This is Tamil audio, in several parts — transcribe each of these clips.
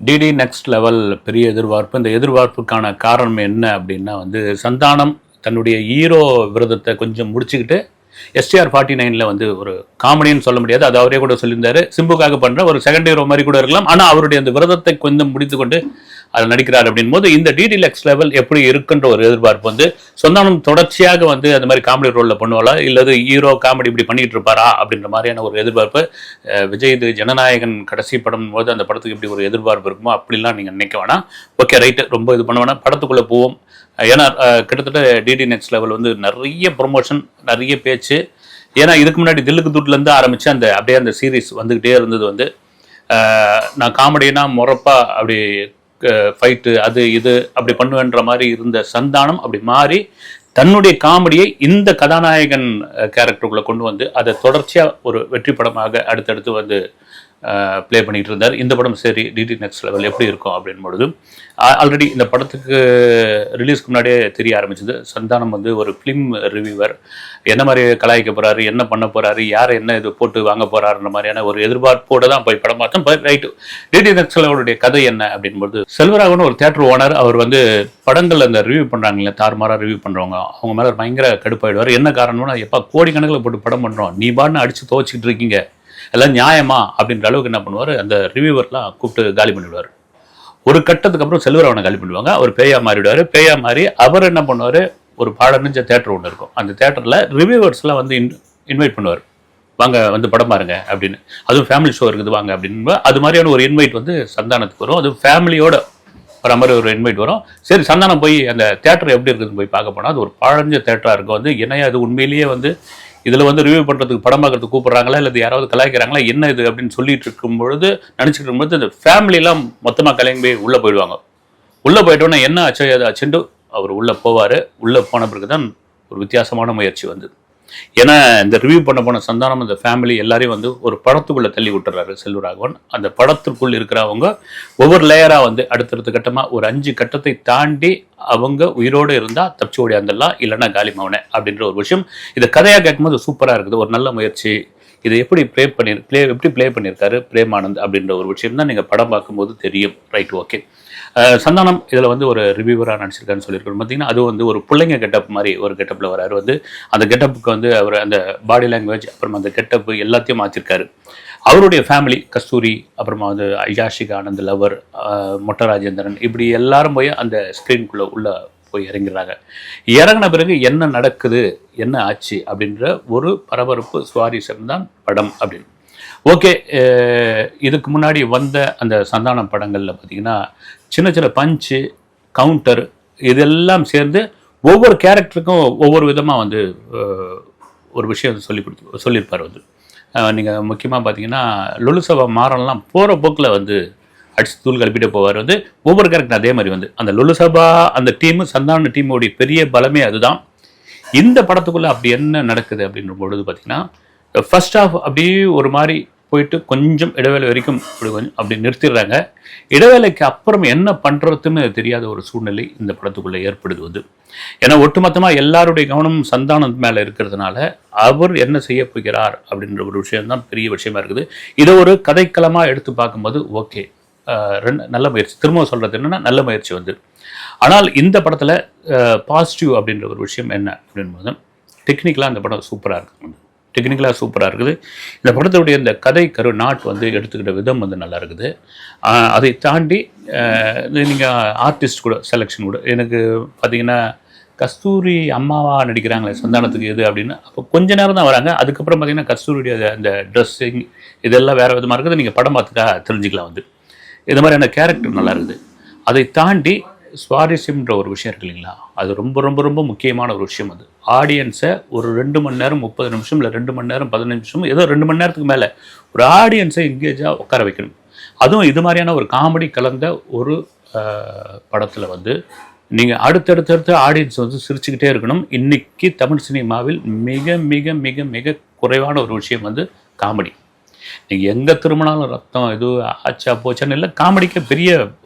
டிடி நெக்ஸ்ட் லெவல் பெரிய எதிர்பார்ப்பு. இந்த எதிர்பார்ப்புக்கான காரணம் என்ன அப்படின்னா வந்து சந்தானம் தன்னுடைய ஹீரோ விரதத்தை கொஞ்சம் முடிச்சுக்கிட்டு STR 49 வந்து ஒரு காமெடின்னு சொல்ல முடியாது, அது அவரே கூட சொல்லியிருந்தாரு, சிம்புக்காக பண்ற ஒரு செகண்ட் ஹீரோ மாதிரி கூட இருக்கலாம், ஆனால் அவருடைய அந்த விரதத்தை கொஞ்சம் முடித்து கொண்டு அதில் நடிக்கிறார் அப்படின் போது இந்த டிடி நெக்ஸ்ட் லெவல் எப்படி இருக்குன்ற ஒரு எதிர்பார்ப்பு வந்து சந்தானம் தொடர்ச்சியாக வந்து அந்த மாதிரி காமெடி ரோலில் பண்ணுவாளா இல்லது ஹீரோ காமெடி இப்படி பண்ணிட்டு இருப்பாரா அப்படின்ற மாதிரியான ஒரு எதிர்பார்ப்பு. விஜய் இது ஜனநாயகன் கடைசி படம் போது அந்த படத்துக்கு இப்படி ஒரு எதிர்பார்ப்பு இருக்குமோ அப்படிலாம் நீங்கள் நினைக்க வேணாம். ஓகே ரைட்டு, ரொம்ப இது பண்ண வேணாம், படத்துக்குள்ளே போவோம். ஏன்னா கிட்டத்தட்ட டிடி நெக்ஸ்ட் லெவல் வந்து நிறைய ப்ரொமோஷன், நிறைய பேச்சு. ஏன்னா இதுக்கு முன்னாடி தில்லுக்கு துட்லேருந்து ஆரம்பித்து அந்த அப்படியே அந்த சீரீஸ் வந்துக்கிட்டே இருந்தது வந்து நான் காமெடினா முறப்பா அப்படி ஃபைட்டு அது இது அப்படி பண்ணுவேன்ற மாதிரி இருந்த சந்தானம் அப்படி மாறி தன்னுடைய காமெடியை இந்த கதாநாயகன் கேரக்டருக்குள்ளே கொண்டு வந்து அதை தொடர்ச்சியாக ஒரு வெற்றி படமாக அடுத்தடுத்து வந்து ப்ளே பண்ணிகிட்டு இருந்தார். இந்த படம் சரி டிடி நெக்ஸ்ட் லெவல் எப்படி இருக்கும் அப்படின் பொழுது ஆல்ரெடி இந்த படத்துக்கு ரிலீஸ்க்கு முன்னாடியே தெரிய ஆரம்பிச்சது. சந்தானம் வந்து ஒரு ஃபிலிம் ரிவ்யூவர், என்ன மாதிரி கலாய்க்க போகிறாரு, என்ன பண்ண போகிறாரு, யார் என்ன இது போட்டு வாங்க போகிறாருன்ற மாதிரியான ஒரு எதிர்பார்ப்போடு தான் போய் படம் பார்த்தோம். ரைட்டு, டிடி நெக்ஸ்ட் லெவலுடைய கதை என்ன அப்படின்போது செல்வராகவன் ஒரு தியேட்டர் ஓனர், அவர் வந்து படங்கள் அந்த ரிவ்யூ பண்ணுறாங்களே தாறுமாறாக ரிவ்யூ பண்ணுறவங்க அவங்க மேலே பயங்கர கடுப்பாயிடுவார். என்ன காரணம்னா எப்போ கோடிக்கணக்கில் போட்டு படம் பண்ணுறோம், நீ பாட்டுன்னு அடித்து துவச்சிக்கிட்டு இருக்கீங்க, எல்லாம் நியாயமா அப்படின்ற அளவுக்கு என்ன பண்ணுவார், அந்த ரிவ்யூவர்லாம் கூப்பிட்டு காலி பண்ணிவிடுவார். ஒரு கட்டத்துக்கு அப்புறம் செல்வராகவனை காலி பண்ணிடுவாங்க, அவர் பேயா மாறிடுவார். பேயா மாறி அவர் என்ன பண்ணுவார், ஒரு பாடநிஞ்ச தேட்டர் ஒன்று இருக்கும், அந்த தேட்டரில் ரிவ்யூவர்ஸ்லாம் வந்து இன்வைட் பண்ணுவார், வாங்க வந்து படம் பாருங்க அப்படின்னு, அதுவும் ஃபேமிலி ஷோ இருக்குது வாங்க அப்படின்னு. அது மாதிரியான ஒரு இன்வைட் வந்து சந்தானத்துக்கு வரும், அது ஃபேமிலியோட வர மாதிரி ஒரு இன்வைட் வரும். சரி, சந்தானம் போய் அந்த தேட்டர் எப்படி இருக்குதுன்னு போய் பார்க்க போனால் அது ஒரு பழஞ்ச தேட்டராக இருக்கும். வந்து என்னையா அது உண்மையிலேயே வந்து இதில் வந்து ரிவ்யூ பண்ணுறதுக்கு படம் பார்க்கறதுக்கு கூப்பிட்றாங்களா இல்லை யாராவது கலாய்க்கிறாங்களா என்ன இது அப்படின்னு சொல்லிட்டு இருக்கும்பொழுது நினச்சிட்டு இருக்கும்போது இந்த ஃபேமிலியெல்லாம் மொத்தமாக கலைஞர் போய் உள்ளே போயிடுவாங்க. உள்ளே போயிட்டோன்னே என்ன ஆச்சோ ஏதோ ஆச்சுண்டு அவர் உள்ளே போவார். உள்ளே போன பிறகு தான் ஒரு வித்தியாசமான முயற்சி வந்து, ஏன்னா இந்த ரிவ்யூ போன சந்தானம் அந்த ஃபேமிலி எல்லாரையும் வந்து ஒரு படத்துக்குள்ளே தள்ளி விட்டுறாரு செல்வராகவன். அந்த படத்திற்குள் இருக்கிறவங்க ஒவ்வொரு லேயராக வந்து அடுத்தடுத்த கட்டமாக ஒரு 5 கட்டத்தை தாண்டி அவங்க உயிரோடு இருந்தால் தப்பிச்சு ஓடியாந்துடலாம், இல்லைன்னா காலி மவனே அப்படின்ற ஒரு விஷயம். இதை கதையாக கேட்கும்போது சூப்பராக இருக்குது, ஒரு நல்ல முயற்சி. இதை எப்படி எப்படி ப்ளே பண்ணியிருக்காரு பிரேமானந்த் அப்படின்ற ஒரு விஷயம் தான் நீங்கள் படம் பார்க்கும்போது தெரியும். Right, okay. சந்தானம் இதில் வந்து ஒரு ரிவ்யூவராக நடிச்சிருக்காருன்னு சொல்லியிருக்கோம். பார்த்தீங்கன்னா அது வந்து ஒரு பிள்ளைங்க கெட்டப் மாதிரி ஒரு கெட்டப்பில் வராரு. வந்து அந்த கெட்டப்புக்கு வந்து அவர் அந்த பாடி லாங்குவேஜ் அப்புறமா அந்த கெட்டப்பு எல்லாத்தையும் மாற்றிருக்காரு. அவருடைய ஃபேமிலி கஸ்தூரி, அப்புறமா வந்து யாஷிகா ஆனந்த், லவர், மொட்ட ராஜேந்திரன், இப்படி எல்லாரும் போய் அந்த ஸ்க்ரீனுக்குள்ளே உள்ளே போய் இறங்கிறாங்க. இறங்கின பிறகு என்ன நடக்குது, என்ன ஆச்சு அப்படின்ற ஒரு பரபரப்பு சுவாரஸ்யம் தான் படம் அப்படின்னு. ஓகே, இதுக்கு முன்னாடி வந்த அந்த சந்தானம் படங்களில் பார்த்திங்கன்னா சின்ன சின்ன பஞ்சு கவுண்டர் இதெல்லாம் சேர்ந்து ஒவ்வொரு கேரக்டருக்கும் ஒவ்வொரு விதமாக வந்து ஒரு விஷயம் சொல்லியிருப்பார். வந்து நீங்கள் முக்கியமாக பார்த்தீங்கன்னா லொலுசபா மாறன்லாம் போகிற போக்கில் வந்து அடிச்சு தூள் கலப்பிட்டே போவார். வந்து ஒவ்வொரு கேரக்டர் அதே மாதிரி வந்து அந்த லொலுசபா அந்த டீமு சந்தான டீமோடைய பெரிய பலமே அதுதான். இந்த படத்துக்குள்ளே அப்படி என்ன நடக்குது அப்படின்ற பொழுது பார்த்திங்கன்னா ஃபர்ஸ்ட் ஹாஃப் அப்படியே ஒரு மாதிரி போயிட்டு கொஞ்சம் இடைவேளை வரைக்கும் அப்படி நிறுத்திடுறாங்க. இடைவேளைக்கு அப்புறம் என்ன பண்ணுறதுன்னு தெரியாத ஒரு சூழ்நிலை இந்த படத்துக்குள்ளே ஏற்படுது. வந்து ஏன்னா ஒட்டுமொத்தமாக எல்லாருடைய கவனமும் சந்தானம் மேலே இருக்கிறதுனால அவர் என்ன செய்ய போகிறார் அப்படின்ற ஒரு விஷயம்தான் பெரிய விஷயமா இருக்குது. இதை ஒரு கதைக்களமாக எடுத்து பார்க்கும்போது ஓகே, நல்ல முயற்சி. திரும்ப சொல்கிறது என்னென்னா நல்ல முயற்சி வந்து. ஆனால் இந்த படத்தில் பாசிட்டிவ் அப்படின்ற ஒரு விஷயம் என்ன அப்படின்போது டெக்னிக்கலாக இந்த படம் சூப்பராக இருக்குது. டெக்னிக்கலாக சூப்பராக இருக்குது. இந்த படத்துடைய இந்த கதை நாட் வந்து எடுத்துக்கிட்ட விதம் வந்து நல்லா இருக்குது. அதை தாண்டி நீங்கள் ஆர்டிஸ்ட் கூட செலெக்ஷன் கூட எனக்கு பார்த்தீங்கன்னா கஸ்தூரி அம்மாவாக நடிக்கிறாங்களே சந்தானத்துக்கு எது அப்படின்னு அப்போ கொஞ்ச நேரம் தான் வராங்க. அதுக்கப்புறம் பார்த்தீங்கன்னா கஸ்தூரியுடைய அந்த ட்ரெஸ்ஸிங் இதெல்லாம் வேறு விதமாக இருக்குது. நீங்கள் படம் பார்த்துட்டா தெரிஞ்சுக்கலாம். வந்து இந்த மாதிரியான கேரக்டர் நல்லா இருக்குது. அதை தாண்டி சுவாரஸ்யம்ன்ற ஒரு விஷயம் இருக்கு இல்லைங்களா, அது ரொம்ப ரொம்ப ரொம்ப முக்கியமான ஒரு விஷயம். அது ஆடியன்ஸை ஒரு 2 மணி நேரம் 30 நிமிஷம் இல்லை 2 மணி நேரம் 15 நிமிஷம் ஏதோ 2 மணி நேரத்துக்கு மேலே ஒரு ஆடியன்ஸை எங்கேஜாக உட்கார வைக்கணும். அதுவும் இது மாதிரியான ஒரு காமெடி கலந்த ஒரு படத்தில் வந்து நீங்கள் அடுத்தடுத்த ஆடியன்ஸ் வந்து சிரிச்சுக்கிட்டே இருக்கணும். இன்றைக்கி தமிழ் சினிமாவில் மிக மிக மிக மிக குறைவான ஒரு விஷயம் வந்து காமெடி. நீங்கள் எங்கே திரும்பினாலும் ரத்தம் இது ஆச்சா போச்சான்னு இல்லை, காமெடிக்கு பெரிய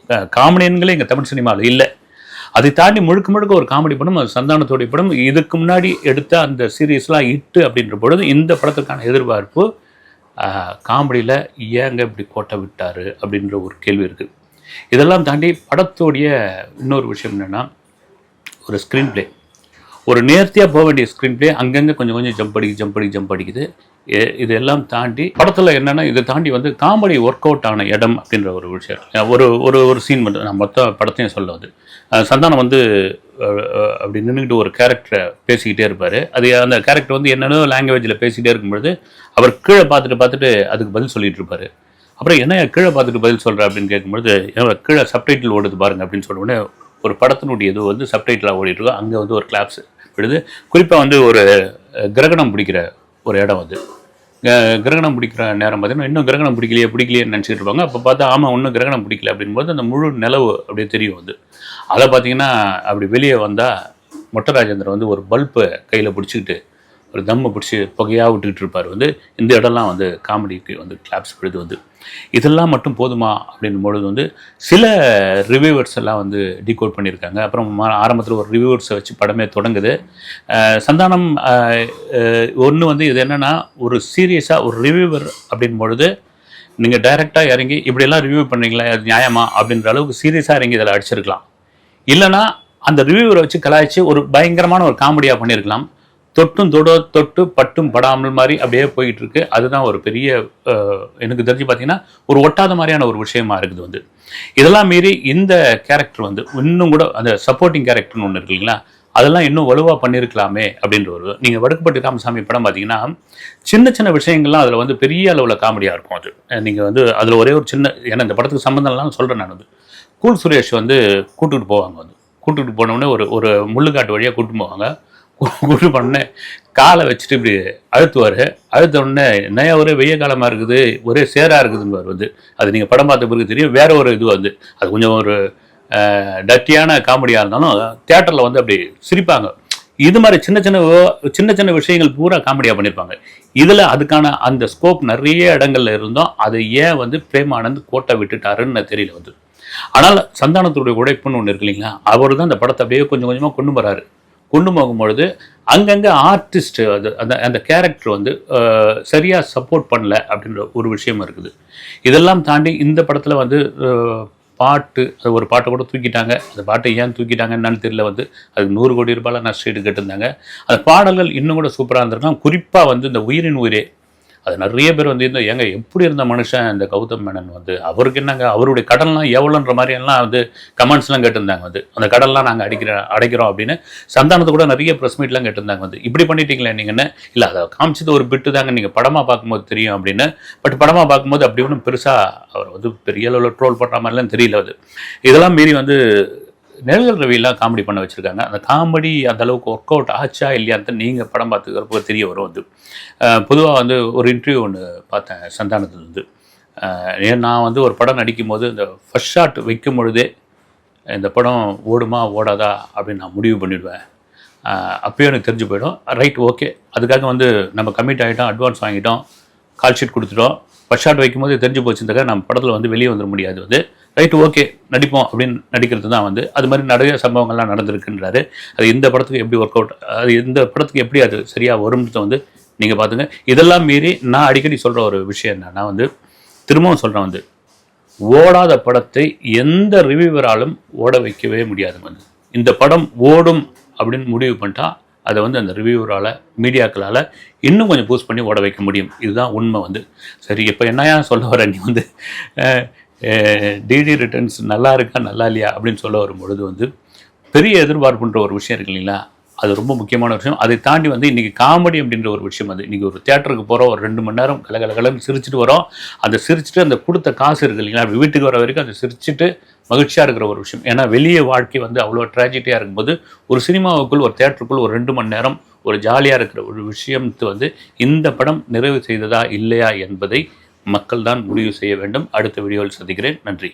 காமெடியன்களே எங்கள் தமிழ் சினிமாவில் இல்லை. அதை தாண்டி முழுக்க முழுக்க ஒரு காமெடி படம் அது சந்தானத்தோடைய படம். இதுக்கு முன்னாடி எடுத்த அந்த சீரீஸ்லாம் ஹிட்டு அப்படின்ற பொழுது இந்த படத்துக்கான எதிர்பார்ப்பு காமெடியில் ஏங்க இப்படி கோட்டை விட்டார் அப்படின்ற ஒரு கேள்வி இருக்குது. இதெல்லாம் தாண்டி படத்துடைய இன்னொரு விஷயம் என்னென்னா, ஒரு ஸ்க்ரீன் ப்ளே, ஒரு நேர்த்தியாக போக வேண்டிய ஸ்க்ரீன் ப்ளே அங்கங்கே கொஞ்சம் கொஞ்சம் ஜம்ப் அடிக்குது. இதெல்லாம் தாண்டி படத்தில் என்னென்னா, இதை தாண்டி வந்து காமெடி ஒர்க் அவுட் ஆன இடம் அப்படின்ற ஒரு விஷயம், ஒரு சீன் மட்டும் நான் மொத்த படத்தையும் சொல்ல வந்து, சந்தானம் வந்து அப்படி நின்றுக்கிட்டு ஒரு கேரக்டரை பேசிக்கிட்டே இருப்பார். அந்த கேரக்டர் வந்து என்னென்ன லாங்குவேஜில் பேசிக்கிட்டே இருக்கும்பொழுது அவர் கீழே பார்த்துட்டு அதுக்கு பதில் சொல்லிட்டு இருப்பார். அப்புறம் என்ன கீழே பார்த்துட்டு பதில் சொல்கிற அப்படின்னு கேட்கும்பொழுது, கீழே சப்டைட்டில் ஓடுது பாருங்க அப்படின்னு சொன்ன உடனே ஒரு படத்தினுடைய இது வந்து சப்டைட்டிலாக ஓடிட்டு இருக்கோம். அங்கே வந்து ஒரு கிளாப்ஸ் விடுது. குறிப்பாக வந்து ஒரு கிரகணம் பிடிக்கிற ஒரு இடம் வந்து, கிரகணம் பிடிக்கிற நேரம் பார்த்தீங்கன்னா இன்னும் கிரகணம் பிடிக்கலையேன்னு நினச்சிட்டு இருப்பாங்க. அப்போ பார்த்தா ஆமாம் இன்னும் கிரகணம் பிடிக்கல அப்படின்போது அந்த முழு நிலவு அப்படியே தெரியும் வந்து. அதை பார்த்தீங்கன்னா அப்படி வெளியே வந்தால் மொட்டை ராஜேந்திரன் வந்து ஒரு பல்பை கையில் பிடிச்சிக்கிட்டு ஒரு தம்மை பிடிச்சி புகையாக விட்டுக்கிட்டு இருப்பார் வந்து. இந்த இடம்லாம் வந்து காமெடிக்கு வந்து கிளாப்ஸ் விடுது வந்து. இதெல்லாம் மட்டும் போதுமா அப்படின்னும் பொழுது வந்து சில ரிவ்யூவர்ஸ் எல்லாம் வந்து டீகோட் பண்ணியிருக்காங்க. அப்புறம் ஆரம்பத்தில் ஒரு ரிவ்யூவர்ஸை வச்சு படமே தொடங்குது. சந்தானம் ஒன்று வந்து இது என்னென்னா, ஒரு சீரியஸாக ஒரு ரிவ்யூவர் அப்படின் பொழுது நீங்கள் டைரெக்டாக இறங்கி இப்படியெல்லாம் ரிவ்யூ பண்ணுறீங்களா, அது நியாயமா அப்படின்ற அளவுக்கு சீரியஸாக இறங்கி இதில் அடிச்சிருக்கலாம். இல்லைனா அந்த ரிவ்யூவரை வச்சு கலாய்ச்சி ஒரு பயங்கரமான ஒரு காமெடியாக பண்ணியிருக்கலாம். தொட்டு பட்டும் படாமல் மாதிரி அப்படியே போயிட்டு இருக்கு. அதுதான் ஒரு பெரிய எனக்கு தெரிஞ்சு பார்த்தீங்கன்னா ஒரு ஒட்டாத மாதிரியான ஒரு விஷயமா இருக்குது வந்து. இதெல்லாம் மீறி இந்த கேரக்டர் வந்து இன்னும் கூட அந்த சப்போர்ட்டிங் கேரக்டர்னு ஒன்று இருக்கு இல்லைங்களா, அதெல்லாம் இன்னும் வலுவாக பண்ணியிருக்கலாமே அப்படின்ற ஒரு, நீங்கள் வடுக்குப்பட்டி ராமசாமி படம் பார்த்தீங்கன்னா சின்ன சின்ன விஷயங்கள்லாம் அதில் வந்து பெரிய அளவில் காமெடியாக இருக்கும். அது நீங்கள் வந்து அதில் ஒரே ஒரு சின்ன, ஏன்னா இந்த படத்துக்கு சம்மந்தம் இல்லாமல் சொல்கிறேன் நான் வந்து, கூல் சுரேஷ் வந்து கூட்டுக்கிட்டு போவாங்க வந்து. கூட்டுக்கிட்டு போனோடனே ஒரு முள்ளுக்காட்டு வழியாக கூட்டு போவாங்க. கூட்டு பண்ண காலை வச்சுட்டு இப்படி அழுத்துவார். அழுத்த உடனே நயா ஒரே வெய்ய காலமாக இருக்குது, ஒரே சேராக இருக்குதுன்னு வந்து. அது நீங்கள் படம் பார்த்த பிறகு தெரியும். வேற ஒரு இது வந்து அது கொஞ்சம் ஒரு டட்டியான காமெடியாக இருந்தாலும் தியேட்டரில் வந்து அப்படி சிரிப்பாங்க. இது மாதிரி சின்ன சின்ன விஷயங்கள் பூரா காமெடியாக பண்ணியிருப்பாங்க. இதில் அதுக்கான அந்த ஸ்கோப் நிறைய இடங்கள்ல இருந்தோம். அதை ஏன் வந்து பிரேமானந்த் கோட்டை விட்டுட்டாருன்னு தெரியல வந்து. ஆனால் சந்தானத்துடைய உழைப்புன்னு ஒன்று இருக்கு இல்லைங்களா, அவர் தான் அந்த படத்தை அப்படியே கொஞ்சம் கொஞ்சமாக கொண்டு வராரு. கொண்டு போகும்பொழுது அங்கங்கே ஆர்டிஸ்ட் அந்த கேரக்டர் வந்து சரியாக சப்போர்ட் பண்ணல அப்படின்ற ஒரு விஷயம் இருக்குது. இதெல்லாம் தாண்டி இந்த படத்தில் வந்து பாட்டு, ஒரு பாட்டை கூட தூக்கிட்டாங்க. அந்த பாட்டை ஏன் தூக்கிட்டாங்கன்னு தெரியல வந்து. அதுக்கு 100 கோடி ரூபாயில் நஷ்டீடு கேட்டிருந்தாங்க. அந்த பாடல்கள் இன்னும் கூட சூப்பராக இருந்திருக்காங்க. குறிப்பாக வந்து இந்த உயிரின் உயிரே, அது நிறைய பேர் வந்து இந்த ஏங்க எப்படி இருந்த மனுஷன் இந்த கௌதம் மேனன் வந்து, அவருக்கு என்னங்க அவருடைய கடன்லாம் எவ்வளோன்ற மாதிரியெல்லாம் வந்து கமெண்ட்ஸ்லாம் கேட்டிருந்தாங்க வந்து. அந்த கடன்லாம் நாங்கள் அடைக்கிறோம் அப்படின்னு சந்தானத்தை கூட நிறைய ப்ரெஸ் மீட்லாம் கேட்டிருந்தாங்க வந்து. இப்படி பண்ணிட்டீங்களே நீங்கன்னு. இல்லை அதை காமிச்சது ஒரு பிட்டு தாங்க, நீங்கள் படமாக பார்க்கும்போது தெரியும் அப்படின்னு. பட் படமாக பார்க்கும்போது அப்படி ஒன்றும் பெருசாக அவர் வந்து பெரிய அளவில் ட்ரோல் பண்ணுற மாதிரிலாம் தெரியல அது. இதெல்லாம் மீறி வந்து நிழல் ரவியெல்லாம் காமெடி பண்ண வச்சுருக்காங்க. அந்த காமெடி அந்த அளவுக்கு ஒர்க் அவுட் ஆச்சா இல்லையான்னு நீங்கள் படம் பார்த்துக்கிறப்போ தெரிய வரும் வந்து. பொதுவாக வந்து ஒரு இன்டர்வியூ ஒன்று பார்த்தேன் சந்தானத்தில் வந்து. நான் வந்து ஒரு படம் நடிக்கும் போது இந்த ஃபர்ஸ்ட் ஷாட் வைக்கும் பொழுதே இந்த படம் ஓடுமா ஓடாதா அப்படின்னு நான் முடிவு பண்ணிவிடுவேன். அப்போயும் எனக்கு தெரிஞ்சு போயிடும். ரைட், ஓகே, அதுக்காக வந்து நம்ம கமிட் ஆகிட்டோம், அட்வான்ஸ் வாங்கிட்டோம், கால் ஷீட் கொடுத்துட்டோம், ஃபர்ஸ்ட் ஷாட் வைக்கும் போது தெரிஞ்சு போச்சுருந்தாக்க நம்ம படத்தில் வந்து வெளியே வந்துட முடியாது வந்து. ரைட்டு, ஓகே, நடிப்போம் அப்படின்னு நடிக்கிறது தான் வந்து. அது மாதிரி நிறைய சம்பவங்கள்லாம் நடந்திருக்குன்றாரு. அது இந்த படத்துக்கு எப்படி ஒர்க் அவுட், அது இந்த படத்துக்கு எப்படி அது சரியாக வரும்ன்றத வந்து நீங்கள் பார்த்துங்க. இதெல்லாம் மீறி நான் அடிக்கடி சொல்கிற ஒரு விஷயம் என்னன்னா வந்து, திரும்பவும் சொல்கிறேன் வந்து, ஓடாத படத்தை எந்த ரிவ்யூவராலும் ஓட வைக்கவே முடியாது வந்து. இந்த படம் ஓடும் அப்படின்னு முடிவு பண்ணிட்டா அதை வந்து அந்த ரிவ்யூவரால், மீடியாக்களால் இன்னும் கொஞ்சம் பூஸ்ட் பண்ணி ஓட வைக்க முடியும். இதுதான் உண்மை வந்து. சரி, இப்போ என்னையா சொல்ல வர நீ வந்து டிடி ரிட்டர்ன்ஸ் நல்லா இருக்கா நல்லா இல்லையா அப்படின்னு சொல்ல வரும்பொழுது வந்து பெரிய எதிர்பார்ப்புன்ற ஒரு விஷயம் இருக்கு இல்லைங்களா, அது ரொம்ப முக்கியமான விஷயம். அதை தாண்டி வந்து இன்றைக்கி காமெடி அப்படின்ற ஒரு விஷயம் வந்து, இன்றைக்கி ஒரு தியேட்டருக்கு போகிறோம், ஒரு 2 மணி நேரம் கலகலன்னு சிரிச்சுட்டு வரோம். அந்த சிரிச்சுட்டு அந்த கொடுத்த காசு இருக்குது இல்லைங்களா, வீட்டுக்கு வர வரைக்கும் அதை சிரிச்சுட்டு மகிழ்ச்சியாக இருக்கிற ஒரு விஷயம். ஏன்னா வெளியே வாழ்க்கை வந்து அவ்வளோ ட்ராஜடியாக இருக்கும்போது ஒரு சினிமாவுக்குள், ஒரு தியேட்டருக்குள் ஒரு 2 மணி நேரம் ஒரு ஜாலியாக இருக்கிற ஒரு விஷயத்து வந்து இந்த படம் நிறைவு செய்ததா இல்லையா என்பதை மக்கள் தான் முடிவு செய்ய வேண்டும். அடுத்த வீடியோவில் சந்திக்கிறேன். நன்றி.